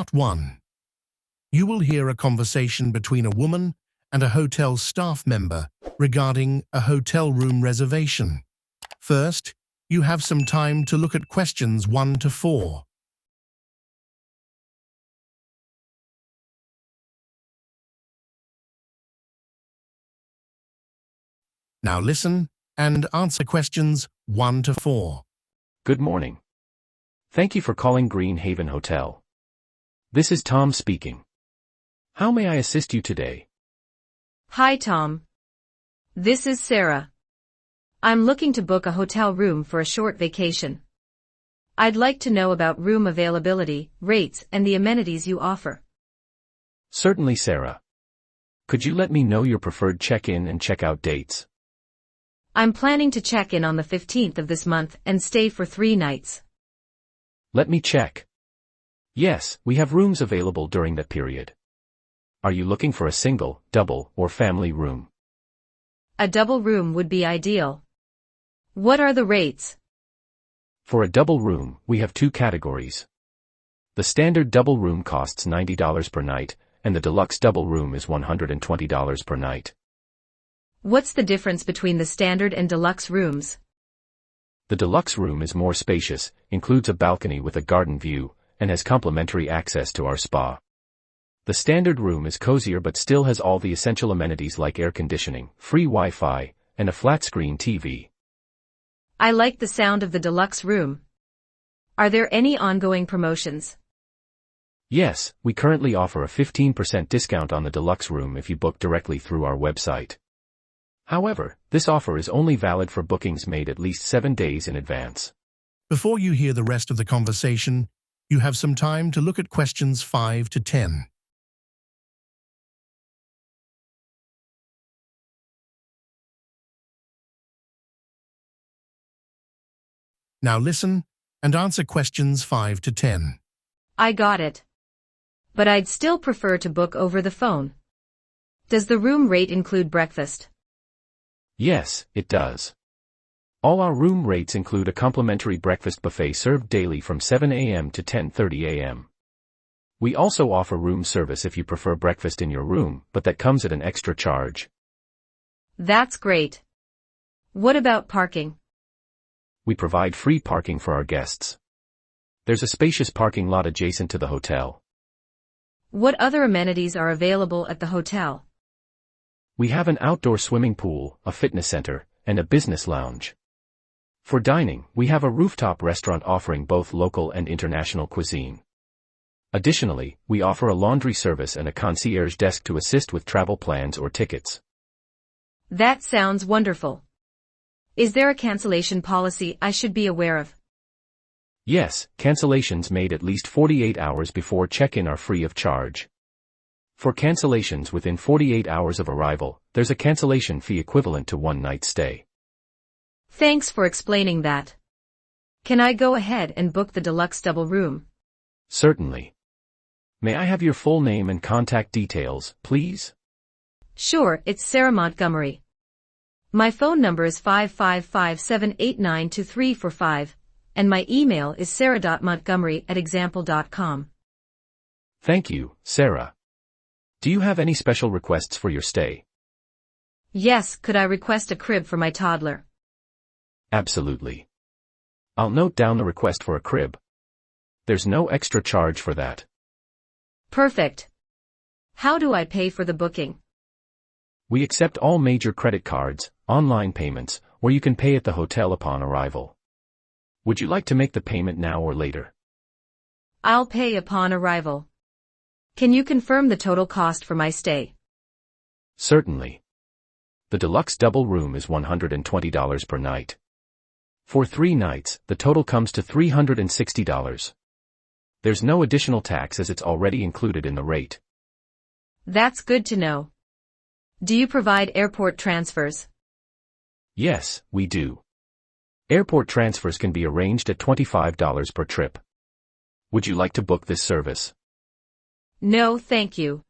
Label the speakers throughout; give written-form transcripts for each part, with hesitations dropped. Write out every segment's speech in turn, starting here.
Speaker 1: Part 1. You will hear a conversation between a woman and a hotel staff member regarding a hotel room reservation. First, you have some time to look at questions 1 to 4. Now listen and answer questions 1 to 4.
Speaker 2: Good morning. Thank you for calling Green Haven Hotel. This is Tom speaking. How may I assist you today?
Speaker 3: Hi, Tom. This is Sarah. I'm looking to book a hotel room for a short vacation. I'd like to know about room availability, rates, and the amenities you offer.
Speaker 2: Certainly, Sarah. Could you let me know your preferred check-in and check-out dates?
Speaker 3: I'm planning to check in on the 15th of this month and stay for 3 nights.
Speaker 2: Let me check. Yes, we have rooms available during that period. Are you looking for a single, double, or family room?
Speaker 3: A double room would be ideal. What are the rates?
Speaker 2: For a double room, we have 2 categories. The standard double room costs $90 per night, and the deluxe double room is $120 per night.
Speaker 3: What's the difference between the standard and deluxe rooms?
Speaker 2: The deluxe room is more spacious, includes a balcony with a garden view, and has complimentary access to our spa. The standard room is cozier but still has all the essential amenities like air conditioning, free Wi-Fi, and a flat-screen TV.
Speaker 3: I like the sound of the deluxe room. Are there any ongoing promotions?
Speaker 2: Yes, we currently offer a 15% discount on the deluxe room if you book directly through our website. However, this offer is only valid for bookings made at least 7 days in advance.
Speaker 1: Before you hear the rest of the conversation, you have some time to look at questions 5 to 10. Now listen and answer questions 5 to 10.
Speaker 3: I got it. But I'd still prefer to book over the phone. Does the room rate include breakfast?
Speaker 2: Yes, it does. All our room rates include a complimentary breakfast buffet served daily from 7 a.m. to 10:30 a.m. We also offer room service if you prefer breakfast in your room, but that comes at an extra charge.
Speaker 3: That's great. What about parking?
Speaker 2: We provide free parking for our guests. There's a spacious parking lot adjacent to the hotel.
Speaker 3: What other amenities are available at the hotel?
Speaker 2: We have an outdoor swimming pool, a fitness center, and a business lounge. For dining, we have a rooftop restaurant offering both local and international cuisine. Additionally, we offer a laundry service and a concierge desk to assist with travel plans or tickets.
Speaker 3: That sounds wonderful. Is there a cancellation policy I should be aware of?
Speaker 2: Yes, cancellations made at least 48 hours before check-in are free of charge. For cancellations within 48 hours of arrival, there's a cancellation fee equivalent to 1 night stay.
Speaker 3: Thanks for explaining that. Can I go ahead and book the deluxe double room?
Speaker 2: Certainly. May I have your full name and contact details, please?
Speaker 3: Sure, it's Sarah Montgomery. My phone number is 555-789-2345, and my email is sarah.montgomery@example.com.
Speaker 2: Thank you, Sarah. Do you have any special requests for your stay?
Speaker 3: Yes, could I request a crib for my toddler?
Speaker 2: Absolutely. I'll note down the request for a crib. There's no extra charge for that.
Speaker 3: Perfect. How do I pay for the booking?
Speaker 2: We accept all major credit cards, online payments, or you can pay at the hotel upon arrival. Would you like to make the payment now or later?
Speaker 3: I'll pay upon arrival. Can you confirm the total cost for my stay?
Speaker 2: Certainly. The deluxe double room is $120 per night. For 3 nights, the total comes to $360. There's no additional tax as it's already included in the rate.
Speaker 3: That's good to know. Do you provide airport transfers?
Speaker 2: Yes, we do. Airport transfers can be arranged at $25 per trip. Would you like to book this service?
Speaker 3: No, thank you.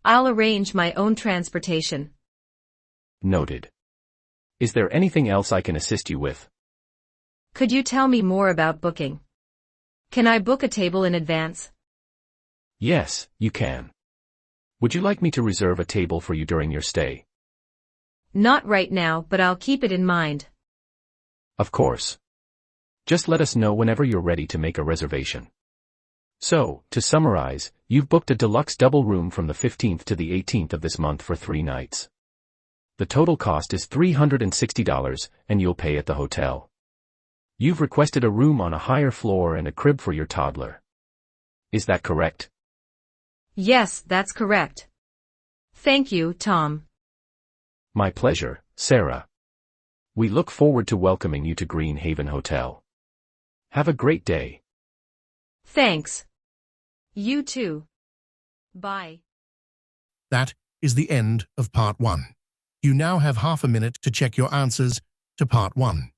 Speaker 3: I'll arrange my own transportation.
Speaker 2: Noted. Is there anything else I can assist you with?
Speaker 3: Could you tell me more about booking? Can I book a table in advance?
Speaker 2: Yes, you can. Would you like me to reserve a table for you during your stay?
Speaker 3: Not right now, but I'll keep it in mind.
Speaker 2: Of course. Just let us know whenever you're ready to make a reservation. So, to summarize, you've booked a deluxe double room from the 15th to the 18th of this month for 3 nights. The total cost is $360, and you'll pay at the hotel. You've requested a room on a higher floor and a crib for your toddler. Is that correct?
Speaker 3: Yes, that's correct. Thank you, Tom.
Speaker 2: My pleasure, Sarah. We look forward to welcoming you to Green Haven Hotel. Have a great day.
Speaker 3: Thanks. You too. Bye.
Speaker 1: That is the end of Part 1. You now have half a minute to check your answers to Part 1.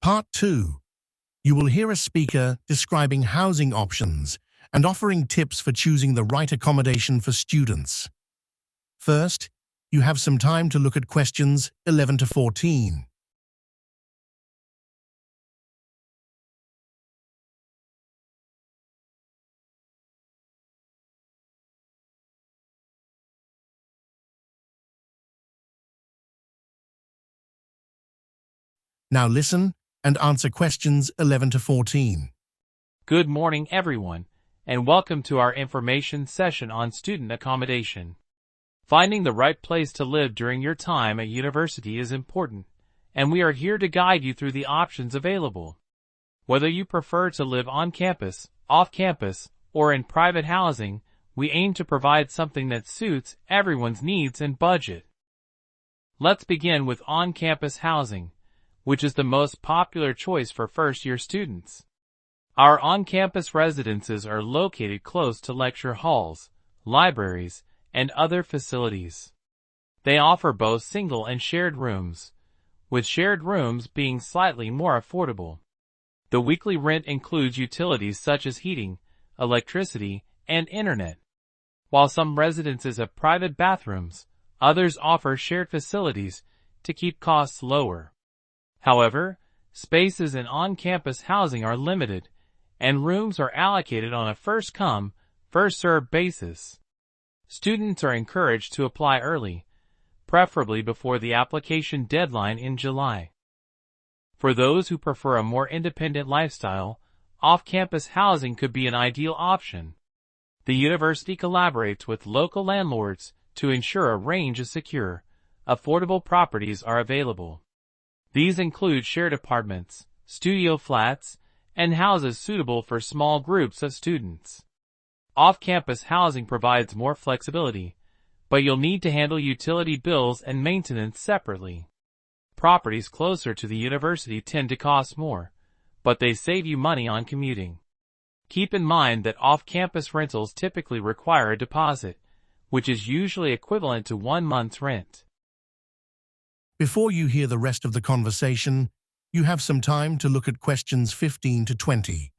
Speaker 1: Part 2. You will hear a speaker describing housing options and offering tips for choosing the right accommodation for students. First, you have some time to look at questions 11 to 14. Now listen and answer questions 11 to 14.
Speaker 4: Good morning, everyone, and welcome to our information session on student accommodation. Finding the right place to live during your time at university is important, and we are here to guide you through the options available. Whether you prefer to live on campus, off campus, or in private housing, we aim to provide something that suits everyone's needs and budget. Let's begin with on-campus housing, which is the most popular choice for first-year students. Our on-campus residences are located close to lecture halls, libraries, and other facilities. They offer both single and shared rooms, with shared rooms being slightly more affordable. The weekly rent includes utilities such as heating, electricity, and internet. While some residences have private bathrooms, others offer shared facilities to keep costs lower. However, spaces in on-campus housing are limited, and rooms are allocated on a first-come, first-served basis. Students are encouraged to apply early, preferably before the application deadline in July. For those who prefer a more independent lifestyle, off-campus housing could be an ideal option. The university collaborates with local landlords to ensure a range of secure, affordable properties are available. These include shared apartments, studio flats, and houses suitable for small groups of students. Off-campus housing provides more flexibility, but you'll need to handle utility bills and maintenance separately. Properties closer to the university tend to cost more, but they save you money on commuting. Keep in mind that off-campus rentals typically require a deposit, which is usually equivalent to 1 month's rent.
Speaker 1: Before you hear the rest of the conversation, you have some time to look at questions 15 to 20.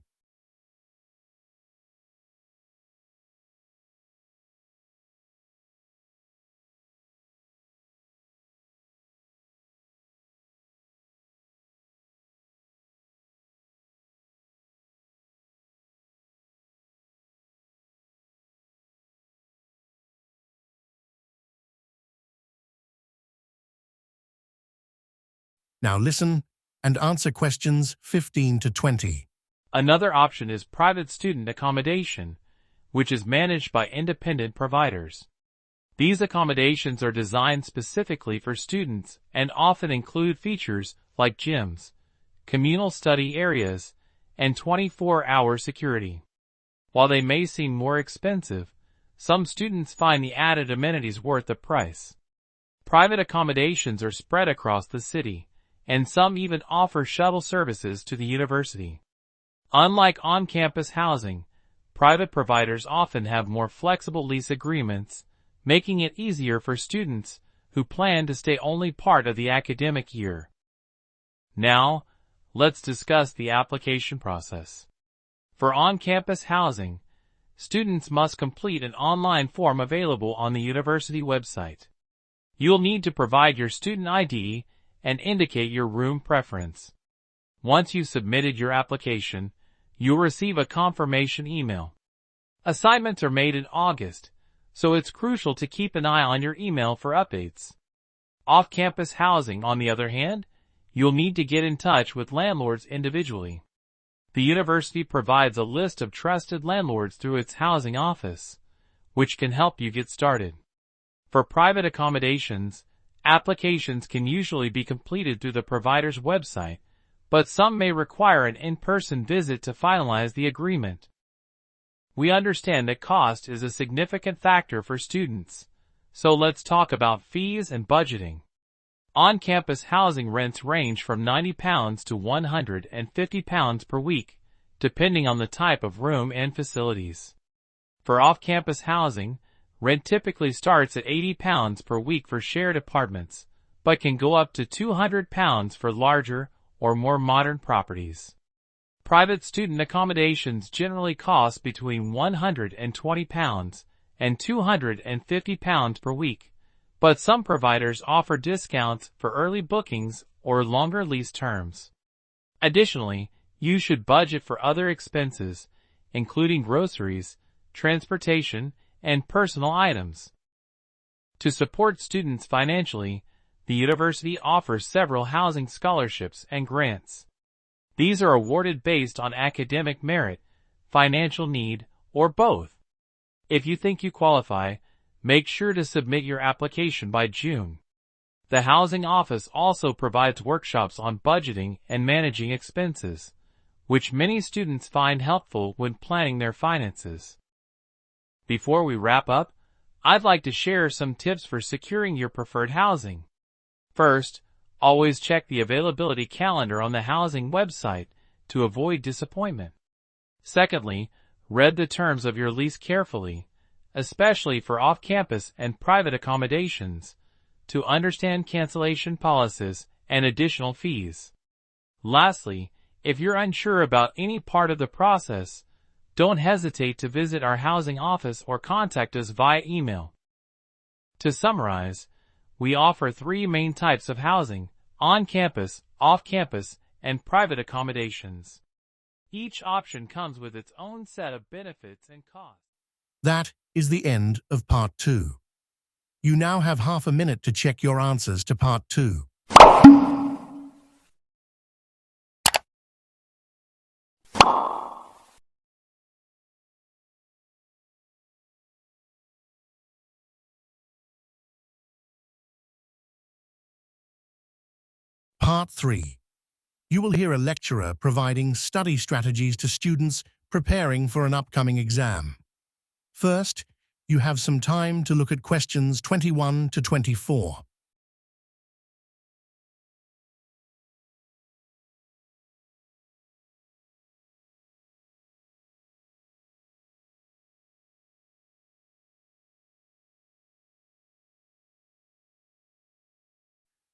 Speaker 1: Now listen and answer questions 15 to 20.
Speaker 4: Another option is private student accommodation, which is managed by independent providers. These accommodations are designed specifically for students and often include features like gyms, communal study areas, and 24-hour security. While they may seem more expensive, some students find the added amenities worth the price. Private accommodations are spread across the city, and some even offer shuttle services to the university. Unlike on-campus housing, private providers often have more flexible lease agreements, making it easier for students who plan to stay only part of the academic year. Now, let's discuss the application process. For on-campus housing, students must complete an online form available on the university website. You'll need to provide your student ID and indicate your room preference. Once you've submitted your application, you'll receive a confirmation email. Assignments are made in August, so it's crucial to keep an eye on your email for updates. Off-campus housing, on the other hand, you'll need to get in touch with landlords individually. The university provides a list of trusted landlords through its housing office, which can help you get started. For private accommodations, applications can usually be completed through the provider's website, but some may require an in-person visit to finalize the agreement. We understand that cost is a significant factor for students, so let's talk about fees and budgeting. On-campus housing rents range from £90 to £150 per week, depending on the type of room and facilities. For off-campus housing, rent typically starts at £80 per week for shared apartments, but can go up to £200 for larger or more modern properties. Private student accommodations generally cost between £120 and £250 per week, but some providers offer discounts for early bookings or longer lease terms. Additionally, you should budget for other expenses, including groceries, transportation, and personal items. To support students financially, the university offers several housing scholarships and grants. These are awarded based on academic merit, financial need, or both. If you think you qualify, make sure to submit your application by June. The housing office also provides workshops on budgeting and managing expenses, which many students find helpful when planning their finances. Before we wrap up, I'd like to share some tips for securing your preferred housing. First, always check the availability calendar on the housing website to avoid disappointment. Secondly, read the terms of your lease carefully, especially for off-campus and private accommodations, to understand cancellation policies and additional fees. Lastly, if you're unsure about any part of the process, don't hesitate to visit our housing office or contact us via email. To summarize, we offer 3 main types of housing: on-campus, off-campus, and private accommodations. Each option comes with its own set of benefits and costs.
Speaker 1: That is the end of Part 2. You now have half a minute to check your answers to Part 2. Part 3. You will hear a lecturer providing study strategies to students preparing for an upcoming exam. First, you have some time to look at questions 21 to 24.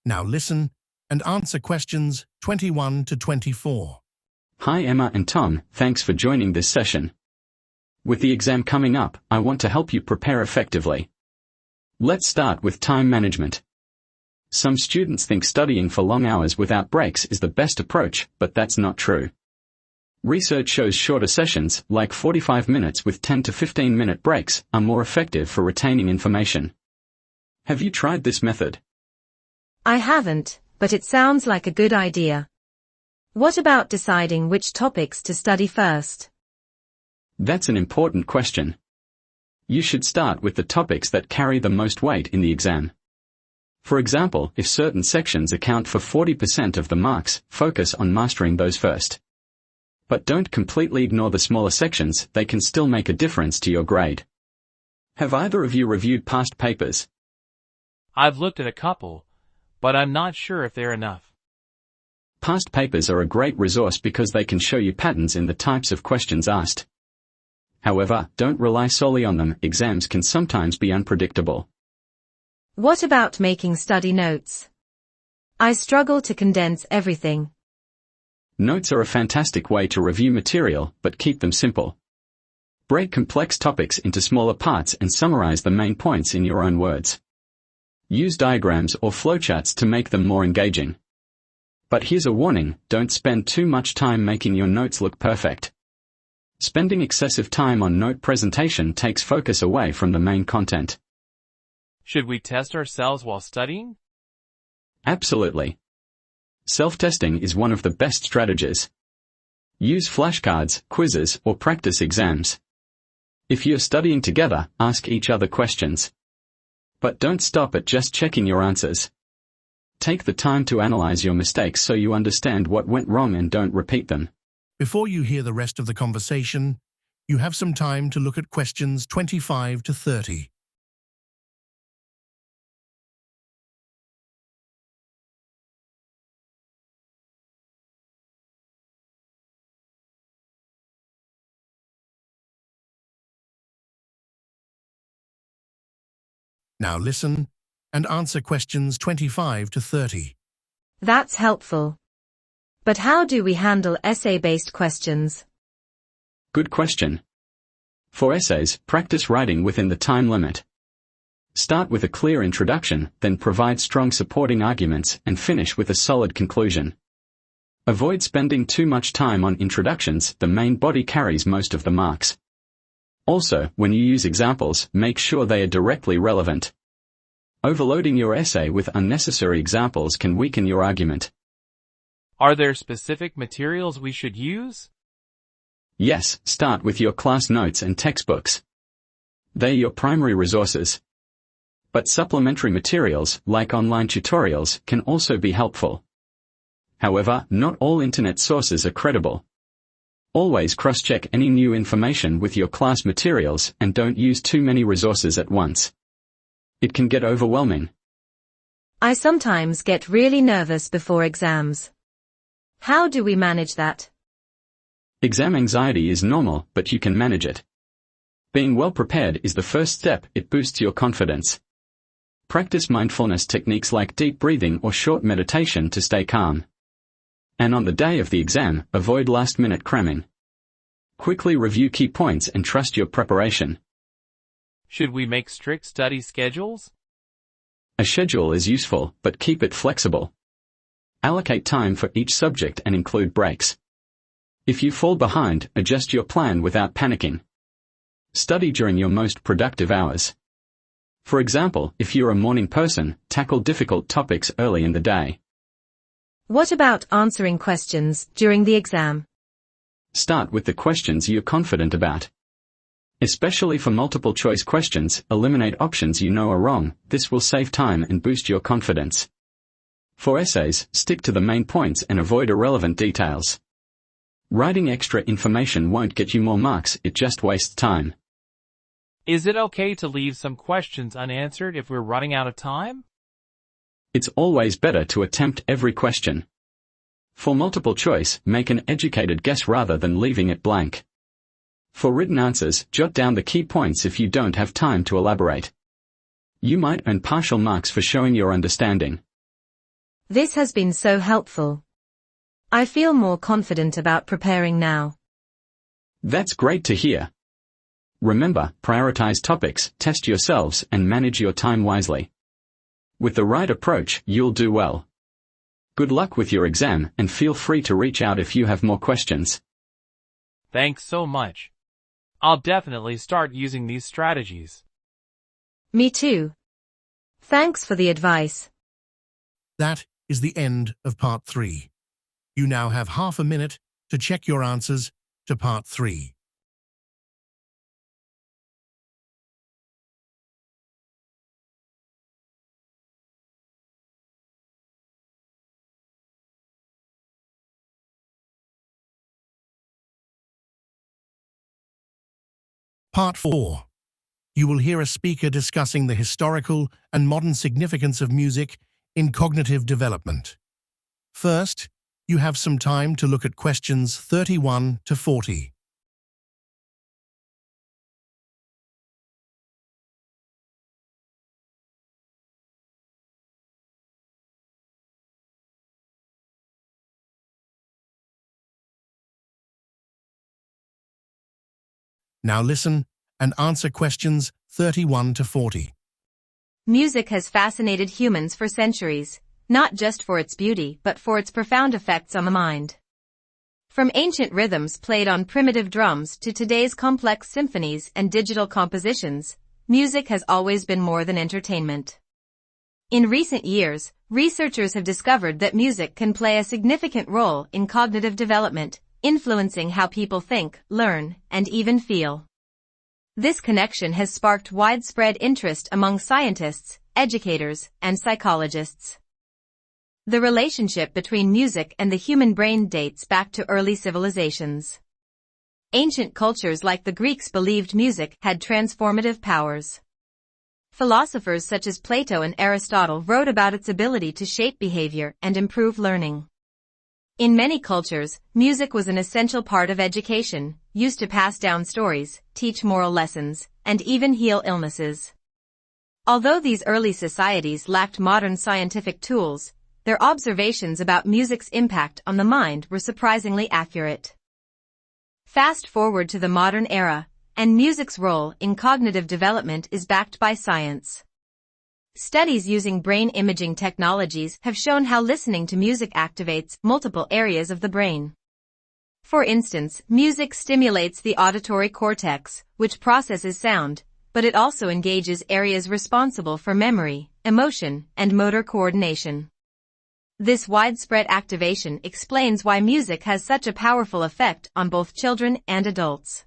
Speaker 1: Now listen and answer questions 21 to 24.
Speaker 5: Hi Emma and Tom, thanks for joining this session. With the exam coming up, I want to help you prepare effectively. Let's start with time management. Some students think studying for long hours without breaks is the best approach, but that's not true. Research shows shorter sessions, like 45 minutes with 10 to 15-minute breaks, are more effective for retaining information. Have you tried this method?
Speaker 3: I haven't, but it sounds like a good idea. What about deciding which topics to study first?
Speaker 5: That's an important question. You should start with the topics that carry the most weight in the exam. For example, if certain sections account for 40% of the marks, focus on mastering those first. But don't completely ignore the smaller sections, they can still make a difference to your grade. Have either of you reviewed past papers?
Speaker 4: I've looked at a couple, but I'm not sure if they're enough.
Speaker 5: Past papers are a great resource because they can show you patterns in the types of questions asked. However, don't rely solely on them, exams can sometimes be unpredictable.
Speaker 3: What about making study notes? I struggle to condense everything.
Speaker 5: Notes are a fantastic way to review material, but keep them simple. Break complex topics into smaller parts and summarize the main points in your own words. Use diagrams or flowcharts to make them more engaging. But here's a warning, don't spend too much time making your notes look perfect. Spending excessive time on note presentation takes focus away from the main content.
Speaker 4: Should we test ourselves while studying?
Speaker 5: Absolutely. Self-testing is one of the best strategies. Use flashcards, quizzes, or practice exams. If you're studying together, ask each other questions. But don't stop at just checking your answers. Take the time to analyze your mistakes so you understand what went wrong and don't repeat them.
Speaker 1: Before you hear the rest of the conversation, you have some time to look at questions 25 to 30. Now listen and answer questions 25 to 30.
Speaker 3: That's helpful. But how do we handle essay-based questions?
Speaker 5: Good question. For essays, practice writing within the time limit. Start with a clear introduction, then provide strong supporting arguments and finish with a solid conclusion. Avoid spending too much time on introductions, the main body carries most of the marks. Also, when you use examples, make sure they are directly relevant. Overloading your essay with unnecessary examples can weaken your argument.
Speaker 4: Are there specific materials we should use?
Speaker 5: Yes, start with your class notes and textbooks. They're your primary resources. But supplementary materials, like online tutorials, can also be helpful. However, not all internet sources are credible. Always cross-check any new information with your class materials and don't use too many resources at once. It can get overwhelming.
Speaker 3: I sometimes get really nervous before exams. How do we manage that?
Speaker 5: Exam anxiety is normal, but you can manage it. Being well prepared is the first step, it boosts your confidence. Practice mindfulness techniques like deep breathing or short meditation to stay calm. And on the day of the exam, avoid last-minute cramming. Quickly review key points and trust your preparation.
Speaker 4: Should we make strict study schedules?
Speaker 5: A schedule is useful, but keep it flexible. Allocate time for each subject and include breaks. If you fall behind, adjust your plan without panicking. Study during your most productive hours. For example, if you're a morning person, tackle difficult topics early in the day.
Speaker 3: What about answering questions during the exam?
Speaker 5: Start with the questions you're confident about. Especially for multiple choice questions, eliminate options you know are wrong, this will save time and boost your confidence. For essays, stick to the main points and avoid irrelevant details. Writing extra information won't get you more marks, it just wastes time.
Speaker 4: Is it okay to leave some questions unanswered if we're running out of time?
Speaker 5: It's always better to attempt every question. For multiple choice, make an educated guess rather than leaving it blank. For written answers, jot down the key points if you don't have time to elaborate. You might earn partial marks for showing your understanding.
Speaker 3: This has been so helpful. I feel more confident about preparing now.
Speaker 5: That's great to hear. Remember, prioritize topics, test yourselves, and manage your time wisely. With the right approach, you'll do well. Good luck with your exam, and feel free to reach out if you have more questions.
Speaker 4: Thanks so much. I'll definitely start using these strategies.
Speaker 3: Me too. Thanks for the advice.
Speaker 1: That is the end of Part 3. You now have half a minute to check your answers to Part 3. Part 4. You will hear a speaker discussing the historical and modern significance of music in cognitive development. First, you have some time to look at questions 31 to 40. Now listen and answer questions 31 to 40.
Speaker 3: Music has fascinated humans for centuries, not just for its beauty but for its profound effects on the mind. From ancient rhythms played on primitive drums to today's complex symphonies and digital compositions, music has always been more than entertainment. In recent years, researchers have discovered that music can play a significant role in cognitive development, influencing how people think, learn, and even feel. This connection has sparked widespread interest among scientists, educators, and psychologists. The relationship between music and the human brain dates back to early civilizations. Ancient cultures like the Greeks believed music had transformative powers. Philosophers such as Plato and Aristotle wrote about its ability to shape behavior and improve learning. In many cultures, music was an essential part of education, used to pass down stories, teach moral lessons, and even heal illnesses. Although these early societies lacked modern scientific tools, their observations about music's impact on the mind were surprisingly accurate. Fast forward to the modern era, and music's role in cognitive development is backed by science. Studies using brain imaging technologies have shown how listening to music activates multiple areas of the brain. For instance, music stimulates the auditory cortex, which processes sound, but it also engages areas responsible for memory, emotion, and motor coordination. This widespread activation explains why music has such a powerful effect on both children and adults.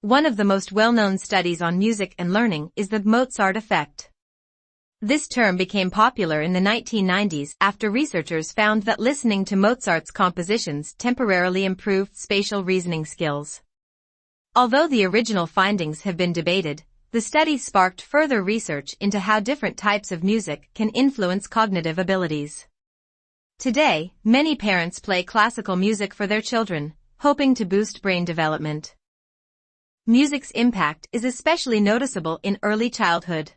Speaker 3: One of the most well-known studies on music and learning is the Mozart effect. This term became popular in the 1990s after researchers found that listening to Mozart's compositions temporarily improved spatial reasoning skills. Although the original findings have been debated, the study sparked further research into how different types of music can influence cognitive abilities. Today, many parents play classical music for their children, hoping to boost brain development. Music's impact is especially noticeable in early childhood.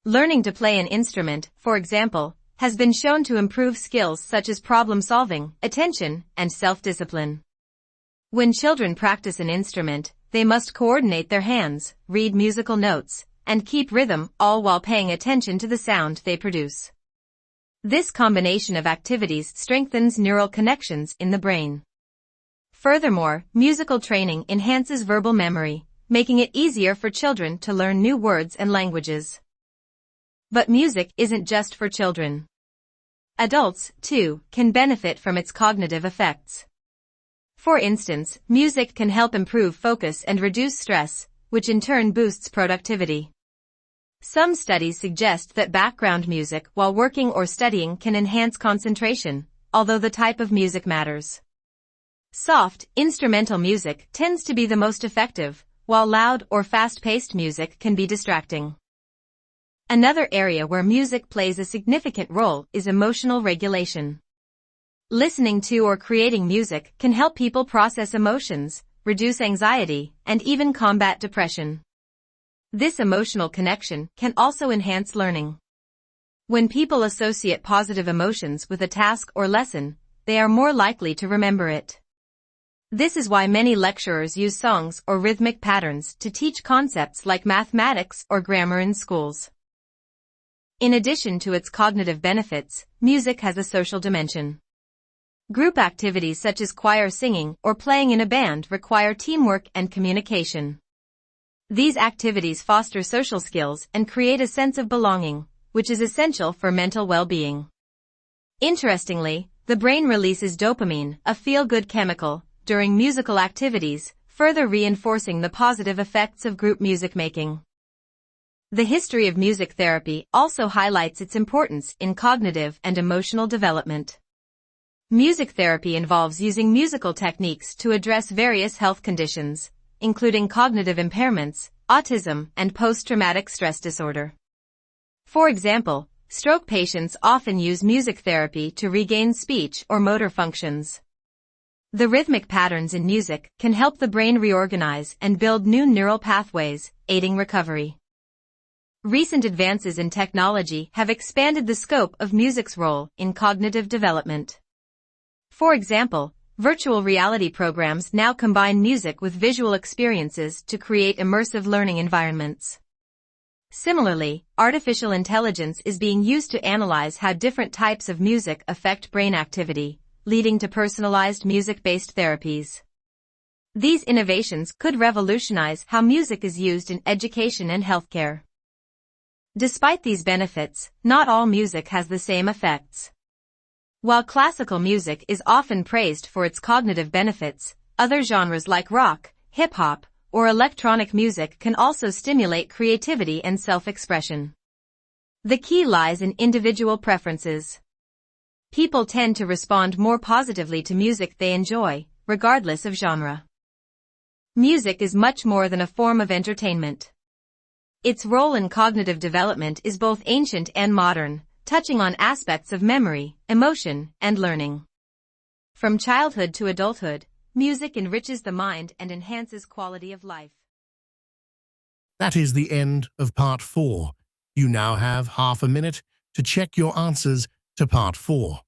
Speaker 3: Learning to play an instrument, for example, has been shown to improve skills such as problem-solving, attention, and self-discipline. When children practice an instrument, they must coordinate their hands, read musical notes, and keep rhythm, all while paying attention to the sound they produce. This combination of activities strengthens neural connections in the brain. Furthermore, musical training enhances verbal memory, making it easier for children to learn new words and languages. But music isn't just for children. Adults, too, can benefit from its cognitive effects. For instance, music can help improve focus and reduce stress, which in turn boosts productivity. Some studies suggest that background music while working or studying can enhance concentration, although the type of music matters. Soft, instrumental music tends to be the most effective, while loud or fast-paced music can be distracting. Another area where music plays a significant role is emotional regulation. Listening to or creating music can help people process emotions, reduce anxiety, and even combat depression. This emotional connection can also enhance learning. When people associate positive emotions with a task or lesson, they are more likely to remember it. This is why many lecturers use songs or rhythmic patterns to teach concepts like mathematics or grammar in schools. In addition to its cognitive benefits, music has a social dimension. Group activities such as choir singing or playing in a band require teamwork and communication. These activities foster social skills and create a sense of belonging, which is essential for mental well-being. Interestingly, the brain releases dopamine, a feel-good chemical, during musical activities, further reinforcing the positive effects of group music making. The history of music therapy also highlights its importance in cognitive and emotional development. Music therapy involves using musical techniques to address various health conditions, including cognitive impairments, autism, and post-traumatic stress disorder. For example, stroke patients often use music therapy to regain speech or motor functions. The rhythmic patterns in music can help the brain reorganize and build new neural pathways, aiding recovery. Recent advances in technology have expanded the scope of music's role in cognitive development. For example, virtual reality programs now combine music with visual experiences to create immersive learning environments. Similarly, artificial intelligence is being used to analyze how different types of music affect brain activity, leading to personalized music-based therapies. These innovations could revolutionize how music is used in education and healthcare. Despite these benefits, not all music has the same effects. While classical music is often praised for its cognitive benefits, other genres like rock, hip-hop, or electronic music can also stimulate creativity and self-expression. The key lies in individual preferences. People tend to respond more positively to music they enjoy, regardless of genre. Music is much more than a form of entertainment. Its role in cognitive development is both ancient and modern, touching on aspects of memory, emotion, and learning. From childhood to adulthood, music enriches the mind and enhances quality of life.
Speaker 1: That is the end of Part 4. You now have half a minute to check your answers to Part 4.